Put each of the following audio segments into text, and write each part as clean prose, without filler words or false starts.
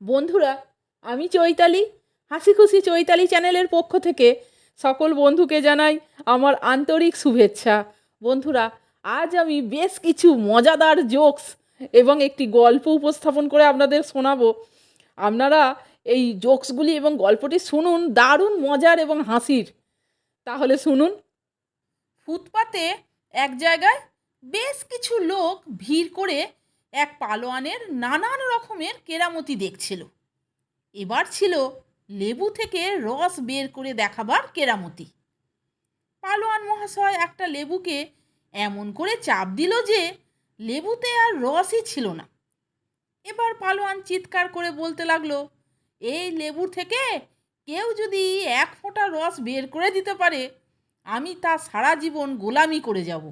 বন্ধুরা, আমি চৈতালি। হাসি খুশি চৈতালি চ্যানেলের পক্ষ থেকে সকল বন্ধুকে জানাই আমার আন্তরিক শুভেচ্ছা। বন্ধুরা, আজ আমি বেশ কিছু মজাদার জোকস এবং একটি গল্প উপস্থাপন করে আপনাদের শোনাবো। আপনারা এই জোকসগুলি এবং গল্পটি শুনুন, দারুণ মজার এবং হাসির। তাহলে শুনুন। ফুটপাতে এক জায়গায় বেশ কিছু লোক ভিড় করে এক পালোয়ানের নানান রকমের কেরামতি দেখছিল। এবার ছিল লেবু থেকে রস বের করে দেখাবার কেরামতি। পালোয়ান মহাশয় একটা লেবুকে এমন করে চাপ দিল যে লেবুতে আর রসই ছিল না। এবার পালোয়ান চিৎকার করে বলতে লাগলো, এই লেবুর থেকে কেউ যদি এক ফোঁটা রস বের করে দিতে পারে, আমি তা সারা জীবন গোলামি করে যাব।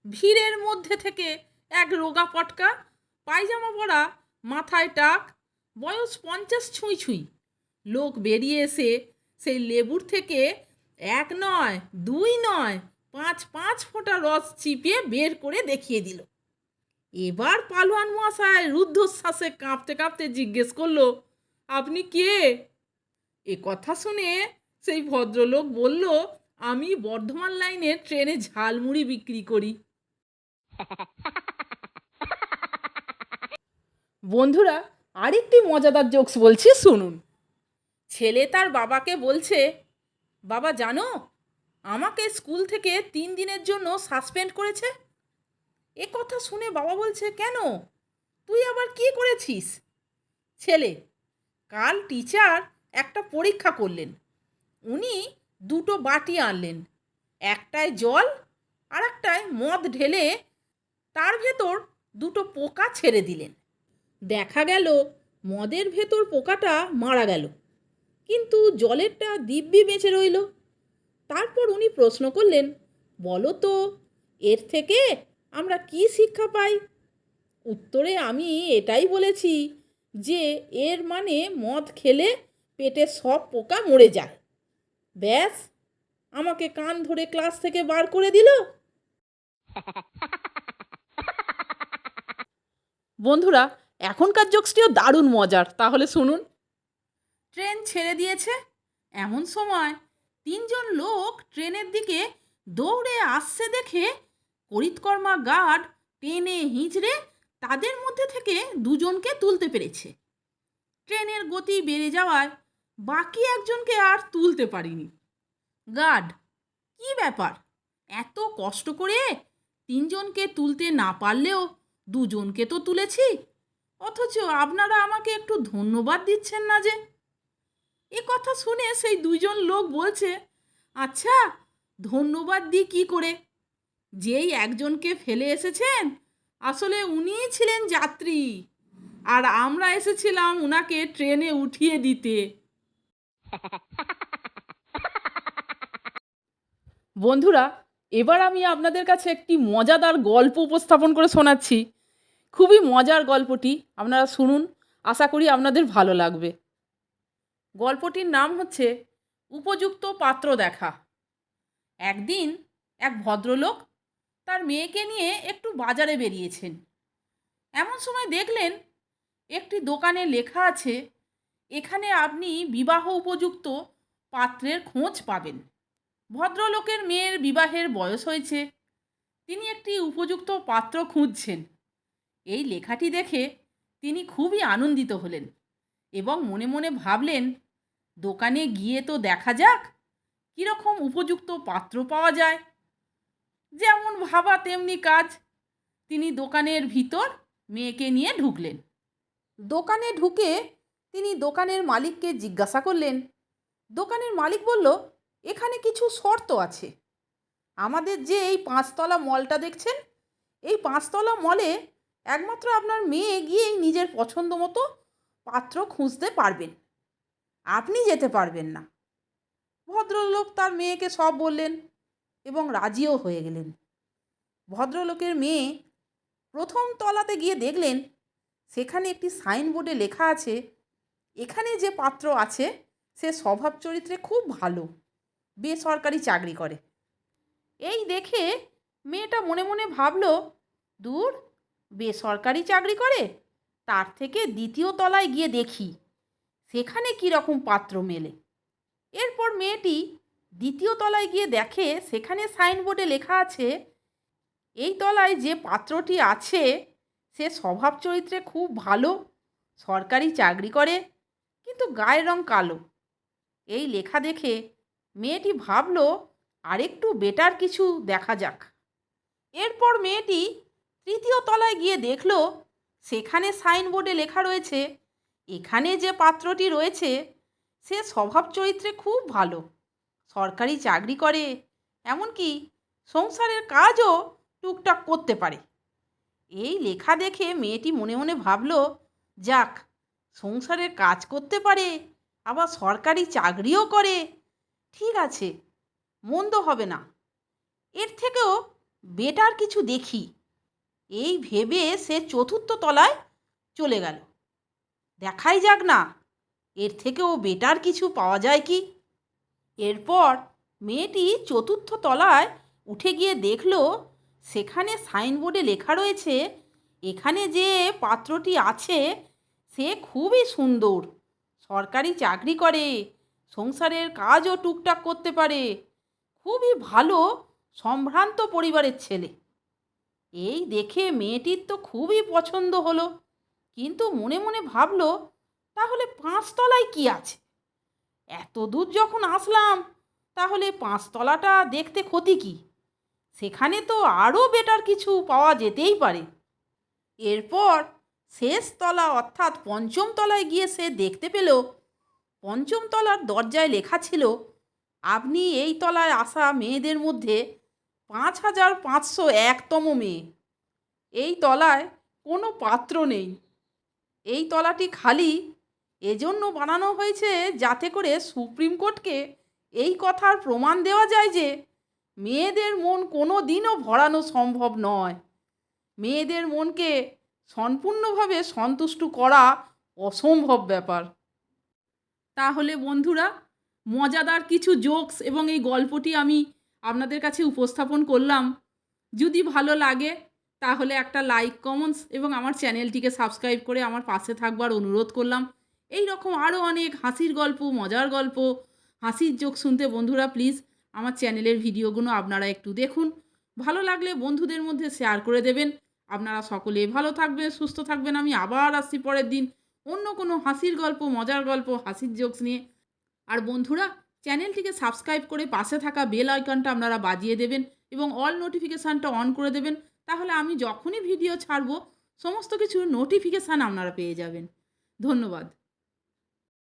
ভিড়ের মধ্যে থেকে এক রোগা পটকা, পায়জামা পরা, মাথায় টাক, বয়স 50 ছুঁই ছুঁই লোক বেরিয়ে এসে সেই লেবুর থেকে এক নয়, দুই নয়, পাঁচ পাঁচ ফোঁটা রস চিপিয়ে বের করে দেখিয়ে দিল। এবার পালোয়ান মশাই রুদ্ধশ্বাসে কাঁপতে কাঁপতে জিজ্ঞেস করলো, আপনি কে? এ কথা শুনে সেই ভদ্রলোক বলল, আমি বর্ধমান লাইনের ট্রেনে ঝালমুড়ি বিক্রি করি। বন্ধুরা, আরেকটি মজাদার জোকস বলছি, শুনুন। ছেলে তার বাবাকে বলছে, বাবা জানো, আমাকে স্কুল থেকে 3 দিনের জন্য সাসপেন্ড করেছে। এ কথা শুনে বাবা বলছে, কেন, তুই আবার কি করেছিস? ছেলে, কাল টিচার একটা পরীক্ষা করলেন। উনি দুটো বাটি আনলেন, একটায় জল আর একটায় মদ ঢেলে তার ভেতর দুটো পোকা ছেড়ে দিলেন। দেখা গেল মদের ভেতর পোকাটা মারা গেল, কিন্তু জলেরটা দিব্যি বেঁচে রইল। তারপর উনি প্রশ্ন করলেন, বলো তো, এর থেকে আমরা কি শিক্ষা পাই? উত্তরে আমি এটাই বলেছি যে এর মানে মদ খেলে পেটে সব পোকা মরে যায়। ব্যাস, আমাকে কান ধরে ক্লাস থেকে বার করে দিল। বন্ধুরা, এখনকার জোকসটিও দারুণ মজার, তাহলে শুনুন। ট্রেন ছেড়ে দিয়েছে, এমন সময় 3জন লোক ট্রেনের দিকে দৌড়ে আসছে দেখে করিতকর্মা গার্ড টেনে হিঁচড়ে তাদের মধ্যে থেকে 2জনকে তুলতে পেরেছে। ট্রেনের গতি বেড়ে যাওয়ায় বাকি একজনকে আর তুলতে পারিনি। গার্ড, কি ব্যাপার, এত কষ্ট করে 3জনকে তুলতে না পারলেও 2জনকে তো তুলেছি, অথচ আপনারা আমাকে একটু ধন্যবাদ দিচ্ছেন না যে? এ কথা শুনে সেই 2জন লোক বলছে, আচ্ছা, ধন্যবাদ দিই কী করে? যেই একজনকে ফেলে এসেছেন, আসলে উনিই ছিলেন যাত্রী, আর আমরা এসেছিলাম উনাকে ট্রেনে উঠিয়ে দিতে। বন্ধুরা, এবার আমি আপনাদের কাছে একটি মজাদার গল্প উপস্থাপন করে শোনাচ্ছি। খুবই মজার গল্পটি, আপনারা শুনুন, আশা করি আপনাদের ভালো লাগবে। গল্পটির নাম হচ্ছে উপযুক্ত পাত্র দেখা। একদিন এক ভদ্রলোক তার মেয়েকে নিয়ে একটু বাজারে বেরিয়েছেন। এমন সময় দেখলেন একটি দোকানে লেখা আছে, এখানে আপনি বিবাহ উপযুক্ত পাত্রের খোঁজ পাবেন। ভদ্রলোকের মেয়ের বিবাহের বয়স হয়েছে, তিনি একটি উপযুক্ত পাত্র খুঁজছেন। এই লেখাটি দেখে তিনি খুবই আনন্দিত হলেন এবং মনে মনে ভাবলেন, দোকানে গিয়ে তো দেখা যাক কীরকম উপযুক্ত পাত্র পাওয়া যায়। যেমন ভাবা তেমনি কাজ, তিনি দোকানের ভিতর মেয়েকে নিয়ে ঢুকলেন। দোকানে ঢুকে তিনি দোকানের মালিককে জিজ্ঞাসা করলেন। দোকানের মালিক বলল, এখানে কিছু শর্ত আছে। আমাদের যে এই 5তলা মলটা দেখছেন, এই 5তলা মলে একমাত্র আপনার মেয়ে গিয়েই নিজের পছন্দ মতো পাত্র খুঁজতে পারবেন, আপনি যেতে পারবেন না। ভদ্রলোক তার মেয়েকে সব বললেন এবং রাজিও হয়ে গেলেন। ভদ্রলোকের মেয়ে প্রথম তলাতে গিয়ে দেখলেন সেখানে একটি সাইনবোর্ডে লেখা আছে, এখানে যে পাত্র আছে সে স্বভাব চরিত্রে খুব ভালো, বেসরকারি চাকরি করে। এই দেখে মেয়েটা মনে মনে ভাবল, দূর, বেসরকারি চাকরি করে, তার থেকে দ্বিতীয় তলায় গিয়ে দেখি সেখানে কীরকম পাত্র মেলে। এরপর মেয়েটি দ্বিতীয় তলায় গিয়ে দেখে সেখানে সাইনবোর্ডে লেখা আছে এই তলায় যে পাত্রটি আছে সে স্বভাব চরিত্রে খুব ভালো, সরকারি চাকরি করে, কিন্তু গায়ের রং কালো। এই লেখা দেখে মেয়েটি ভাবল আরেকটু বেটার কিছু দেখা যাক। এরপর মেয়েটি তৃতীয় তলায় গিয়ে দেখল সেখানে সাইনবোর্ডে লেখা রয়েছে এখানে যে পাত্রটি রয়েছে সে স্বভাব চরিত্রে খুব ভালো, সরকারি চাকরি করে, এমনকি সংসারের কাজও টুকটাক করতে পারে। এই লেখা দেখে মেয়েটি মনে মনে ভাবল যাক, সংসারের কাজ করতে পারে আবার সরকারি চাকরিও করে, ঠিক আছে, মন্দ হবে না, এর থেকেও বেটার কিছু দেখি। এই ভেবে সে চতুর্থ তলায় চলে গেল। দেখাই যাক না এর থেকেও বেটার কিছু পাওয়া যায় কি। এরপর মেয়েটি চতুর্থ তলায় উঠে গিয়ে দেখল সেখানে সাইনবোর্ডে লেখা রয়েছে এখানে যে পাত্রটি আছে সে খুবই সুন্দর, সরকারি চাকরি করে, সংসারের কাজও টুকটাক করতে পারে, খুবই ভালো সম্ভ্রান্ত পরিবারের ছেলে। এই দেখে মেয়েটির তো খুবই পছন্দ হলো, কিন্তু মনে মনে ভাবল তাহলে 5 তলায় কি আছে? এত দূর যখন আসলাম তাহলে 5 তলাটা দেখতে ক্ষতি কি? সেখানে তো আরও বেটার কিছু পাওয়া যেতেই পারে। এরপর শেষ তলা অর্থাৎ পঞ্চম তলায় গিয়ে সে দেখতে পেল পঞ্চম তলার দরজায় লেখা ছিল আপনি এই তলায় আসা মেয়েদের মধ্যে 5501তম মেয়ে। এই তলায় কোনো পাত্র নেই। এই তলাটি খালি এজন্য বানানো হয়েছে যাতে করে সুপ্রিম কোর্টকে এই কথার প্রমাণ দেওয়া যায় যে মেয়েদের মন কোনো দিনও ভরানো সম্ভব নয়, মেয়েদের মনকে সম্পূর্ণভাবে সন্তুষ্ট করা অসম্ভব ব্যাপার। তাহলে বন্ধুরা, মজাদার কিছু জোকস এবং এই গল্পটি আমি আপনাদের কাছে উপস্থাপন করলাম। যদি ভালো লাগে তাহলে একটা লাইক, কমেন্টস এবং আমার চ্যানেলটিকে সাবস্ক্রাইব করে আমার পাশে থাকবার অনুরোধ করলাম। এই রকম আরও অনেক হাসির গল্প, মজার গল্প, হাসির জোক শুনতে বন্ধুরা প্লিজ আমার চ্যানেলের ভিডিওগুলো আপনারা একটু দেখুন। ভালো লাগলে বন্ধুদের মধ্যে শেয়ার করে দেবেন। আপনারা সকলে ভালো থাকবেন, সুস্থ থাকবেন। আমি আবার আসছি পরের দিন অন্য কোনো হাসির গল্প, মজার গল্প, হাসির জোকস নিয়ে। আর বন্ধুরা, চ্যানেলটিকে সাবস্ক্রাইব করে পাশে থাকা বেল আইকনটা আপনারা বাজিয়ে দেবেন এবং অল নোটিফিকেশানটা অন করে দেবেন। তাহলে আমি যখনই ভিডিও ছাড়বো সমস্ত কিছুর নোটিফিকেশান আপনারা পেয়ে যাবেন। ধন্যবাদ।